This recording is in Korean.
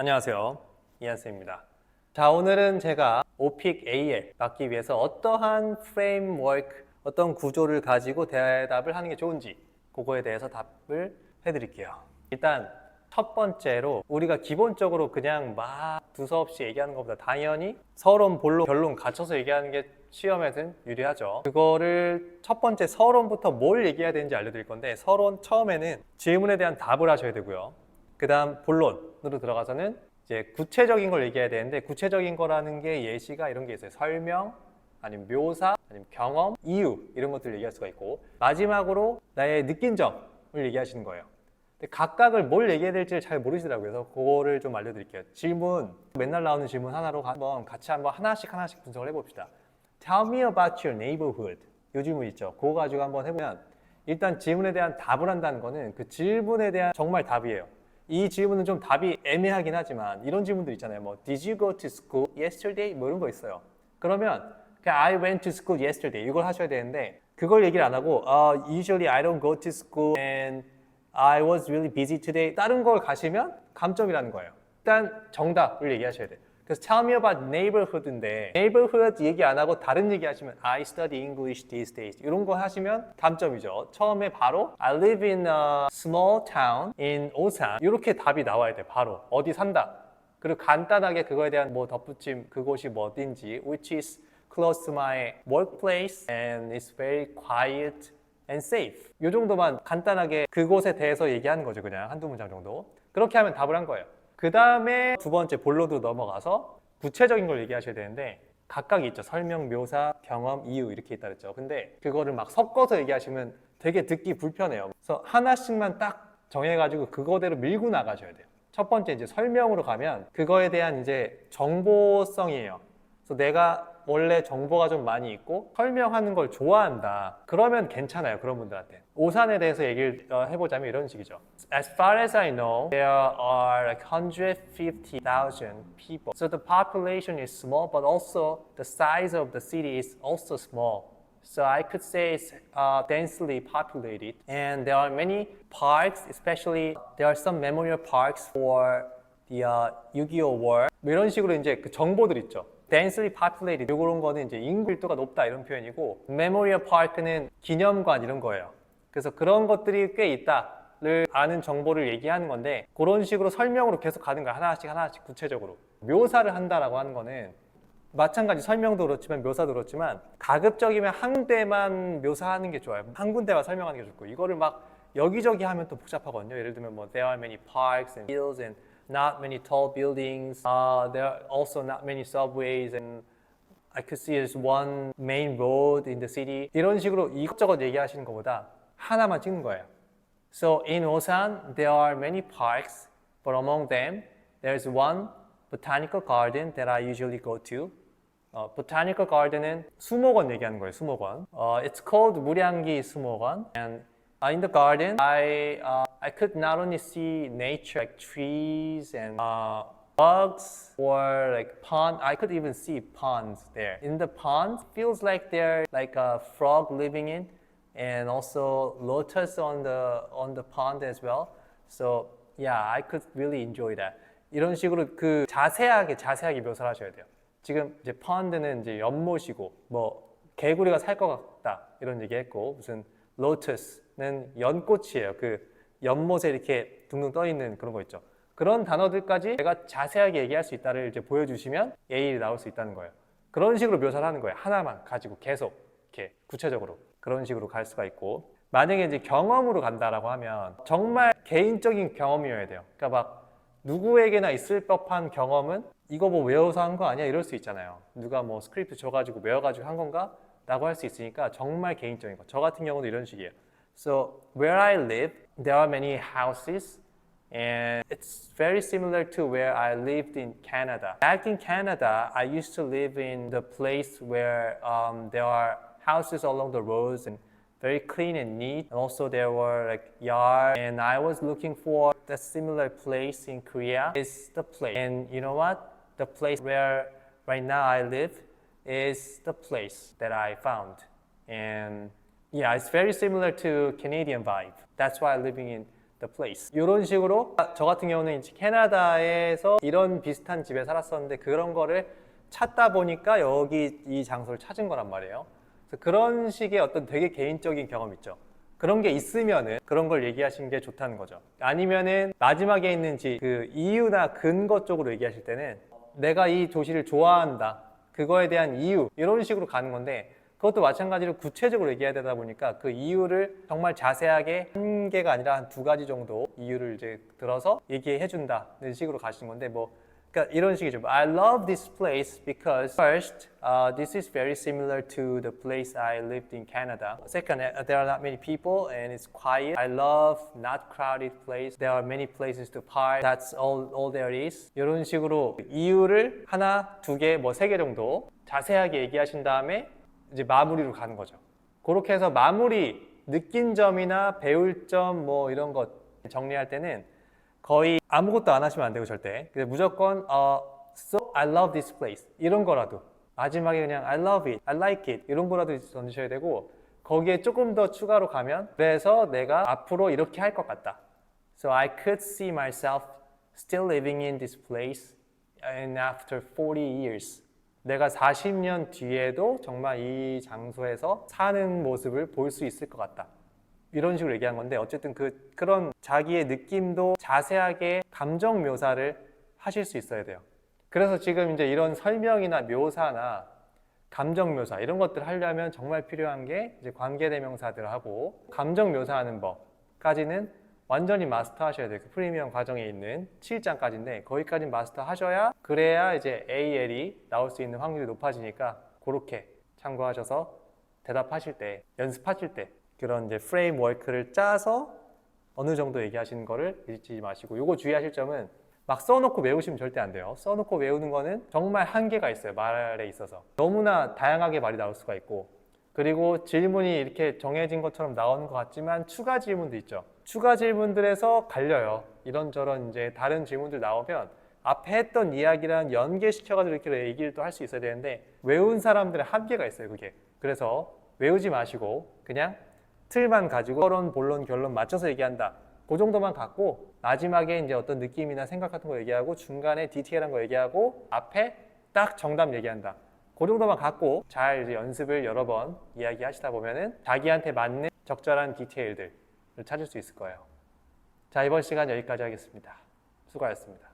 안녕하세요. 이한쌤입니다. 자, 오늘은 제가 OPIC AL 받기 위해서 어떠한 프레임워크, 어떤 구조를 가지고 대답을 하는 게 좋은지 그거에 대해서 답을 해드릴게요. 일단 첫 번째로 우리가 기본적으로 그냥 막 두서없이 얘기하는 것보다 당연히 서론, 본론, 결론 갖춰서 얘기하는 게 시험에는 유리하죠. 그거를 첫 번째 서론부터 뭘 얘기해야 되는지 알려드릴 건데, 서론 처음에는 질문에 대한 답을 하셔야 되고요. 그 다음 본론으로 들어가서는 이제 구체적인 걸 얘기해야 되는데, 구체적인 거라는 게 예시가 이런 게 있어요. 설명, 아니면 묘사, 아니면 경험, 이유 이런 것들을 얘기할 수가 있고, 마지막으로 나의 느낀 점을 얘기하시는 거예요. 근데 각각을 뭘 얘기해야 될지를 잘 모르시더라고요. 그래서 그거를 좀 알려드릴게요. 질문, 맨날 나오는 질문 하나로 같이 한번 하나씩 분석을 해봅시다. Tell me about your neighborhood. 요 질문 있죠. 그거 가지고 한번 해보면, 일단 질문에 대한 답을 한다는 거는 그 질문에 대한 정말 답이에요. 이 질문은 좀 답이 애매하긴 하지만 이런 질문들 있잖아요. 뭐 Did you go to school yesterday? 뭐 이런 거 있어요. 그러면 그냥 I went to school yesterday 이걸 하셔야 되는데, 그걸 얘기를 안 하고 Usually I don't go to school and I was really busy today. 다른 걸 가시면 감점이라는 거예요. 일단 정답을 얘기하셔야 돼요. 그래서 tell me about neighborhood인데, neighborhood 얘기 안 하고 다른 얘기 하시면 I study English these days 이런 거 하시면 감점이죠. 처음에 바로 I live in a small town in Osan 이렇게 답이 나와야 돼. 바로 어디 산다. 그리고 간단하게 그거에 대한 뭐 덧붙임, 그곳이 뭐 어딘지, which is close to my workplace and it's very quiet and safe. 이 정도만 간단하게 그곳에 대해서 얘기하는 거죠. 그냥 한두 문장 정도. 그렇게 하면 답을 한 거예요. 그 다음에 두 번째 본론으로 넘어가서 구체적인 걸 얘기하셔야 되는데, 각각이 있죠. 설명, 묘사, 경험, 이유 이렇게 있다 그랬죠. 근데 그거를 막 섞어서 얘기하시면 되게 듣기 불편해요. 그래서 하나씩만 딱 정해가지고 그거대로 밀고 나가셔야 돼요. 첫 번째 이제 설명으로 가면 그거에 대한 이제 정보성이에요. 그래서 내가 원래 정보가 좀 많이 있고 설명하는 걸 좋아한다. 그러면 괜찮아요. 그런 분들한테. 오산에 대해서 얘기를 해보자면 이런 식이죠. As far as I know, there are like 150,000 people. So the population is small, but also the size of the city is also small. So I could say it's densely populated, and there are many parks, especially there are some memorial parks for the 6.25 war. 뭐 이런 식으로 이제 그 정보들 있죠. densely populated 이런 거는 이제 인구 밀도가 높다 이런 표현이고, 메모리얼 파크는 기념관 이런 거예요. 그래서 그런 것들이 꽤 있다를 아는 정보를 얘기하는 건데, 그런 식으로 설명으로 계속 가는 거야. 하나씩 구체적으로. 묘사를 한다라고 하는 거는 마찬가지, 설명도 그렇지만 묘사도 그렇지만 가급적이면 한 군데만 묘사하는 게 좋아요. 한 군데만 설명하는 게 좋고, 이거를 막 여기저기 하면 또 복잡하거든요. 예를 들면 뭐 there are many parks and fields and not many tall buildings. There are also not many subways and I could see there's one main road in the city. 이런 식으로 이것저것 얘기하시는 것보다 하나만 찍는 거예요. So in Osan, there are many parks, but among them, there's one botanical garden that I usually go to. Botanical garden은 수목원 얘기하는 거예요. 수목원. It's called 무량기 수목원. And in the garden, I could not only see nature like trees and bugs or like pond. I could even see ponds there. In the ponds, feels like they're like a frog living in, and also lotus on the pond as well. So yeah, I could really enjoy that. 이런 식으로 그 자세하게 묘사를 하셔야 돼요. 지금 이제 펀드는 이제 연못이고, 뭐 개구리가 살 것 같다 이런 얘기했고, 무슨 로투스는 연꽃이에요. 그 연못에 이렇게 둥둥 떠 있는 그런 거 있죠. 그런 단어들까지 내가 자세하게 얘기할 수 있다를 이제 보여주시면 A이 나올 수 있다는 거예요. 그런 식으로 묘사를 하는 거예요. 하나만 가지고 계속 이렇게 구체적으로 그런 식으로 갈 수가 있고, 만약에 이제 경험으로 간다라고 하면 정말 개인적인 경험이어야 돼요. 그러니까 막 누구에게나 있을 법한 경험은 이거 뭐 외워서 한 거 아니야? 이럴 수 있잖아요. 누가 뭐 스크립트 줘가지고 외워가지고 한 건가? 라고 할 수 있으니까 정말 개인적인 거. 저 같은 경우도 이런 식이에요. So where I live, there are many houses and it's very similar to where I lived in Canada. Back in Canada, I used to live in the place where there are houses along the roads and very clean and neat. And also there were like yards, and I was looking for the similar place in Korea is the place. And you know what? The place where right now I live is the place that I found. And yeah, it's very similar to Canadian vibe. That's why I'm living in the place. 이런 식으로 저 같은 경우는 이제 캐나다에서 이런 비슷한 집에 살았었는데 그런 거를 찾다 보니까 여기 이 장소를 찾은 거란 말이에요. 그래서 그런 식의 어떤 되게 개인적인 경험 있죠. 그런 게 있으면은 그런 걸 얘기하시는 게 좋다는 거죠. 아니면은 마지막에 있는 그 이유나 근거 쪽으로 얘기하실 때는 내가 이 도시를 좋아한다. 그거에 대한 이유 이런 식으로 가는 건데 그것도 마찬가지로 구체적으로 얘기해야 되다 보니까 그 이유를 정말 자세하게 한 개가 아니라 한 두 가지 정도 이유를 이제 들어서 얘기해 준다는 식으로 가시는 건데 그러니까 이런 식이죠. I love this place because first, this is very similar to the place I lived in Canada. Second, there are not many people and it's quiet. I love not crowded place. There are many places to park. That's all there is. 이런 식으로 이유를 하나, 두 개, 뭐 세 개 정도 자세하게 얘기하신 다음에 이제 마무리로 가는 거죠. 그렇게 해서 마무리, 느낀 점이나 배울 점 뭐 이런 것 정리할 때는 거의 아무것도 안 하시면 안 되고 절대. 무조건 so I love this place 이런 거라도 마지막에 그냥 I love it, I like it 이런 거라도 던지셔야 되고 거기에 조금 더 추가로 가면 그래서 내가 앞으로 이렇게 할 것 같다. So I could see myself still living in this place and after 40 years. 내가 40년 뒤에도 정말 이 장소에서 사는 모습을 볼 수 있을 것 같다. 이런 식으로 얘기한 건데 어쨌든 그런 자기의 느낌도 자세하게 감정 묘사를 하실 수 있어야 돼요. 그래서 지금 이제 이런 설명이나 묘사나 감정 묘사 이런 것들을 하려면 정말 필요한 게 이제 관계대명사들하고 감정 묘사하는 법까지는 완전히 마스터 하셔야 돼요. 그 프리미엄 과정에 있는 7장까지인데 거기까지 마스터 하셔야 그래야 이제 AL이 나올 수 있는 확률이 높아지니까 그렇게 참고하셔서 대답하실 때 연습하실 때 그런 이제 프레임워크를 짜서 어느 정도 얘기하시는 거를 잊지 마시고 요거 주의하실 점은 막 써놓고 외우시면 절대 안 돼요. 써놓고 외우는 거는 정말 한계가 있어요. 말에 있어서 너무나 다양하게 말이 나올 수가 있고 그리고 질문이 이렇게 정해진 것처럼 나오는 것 같지만 추가 질문도 있죠. 추가 질문들에서 갈려요. 이런저런 이제 다른 질문들 나오면 앞에 했던 이야기랑 연계시켜가지고 이렇게 얘기를 또 할 수 있어야 되는데 외운 사람들의 한계가 있어요. 그게. 그래서 외우지 마시고 그냥 틀만 가지고 서론, 본론, 결론 맞춰서 얘기한다. 그 정도만 갖고 마지막에 이제 어떤 느낌이나 생각 같은 거 얘기하고 중간에 디테일한 거 얘기하고 앞에 딱 정답 얘기한다. 그 정도만 갖고 잘 이제 연습을 여러 번 이야기하시다 보면은 자기한테 맞는 적절한 디테일들을 찾을 수 있을 거예요. 자, 이번 시간 여기까지 하겠습니다. 수고하셨습니다.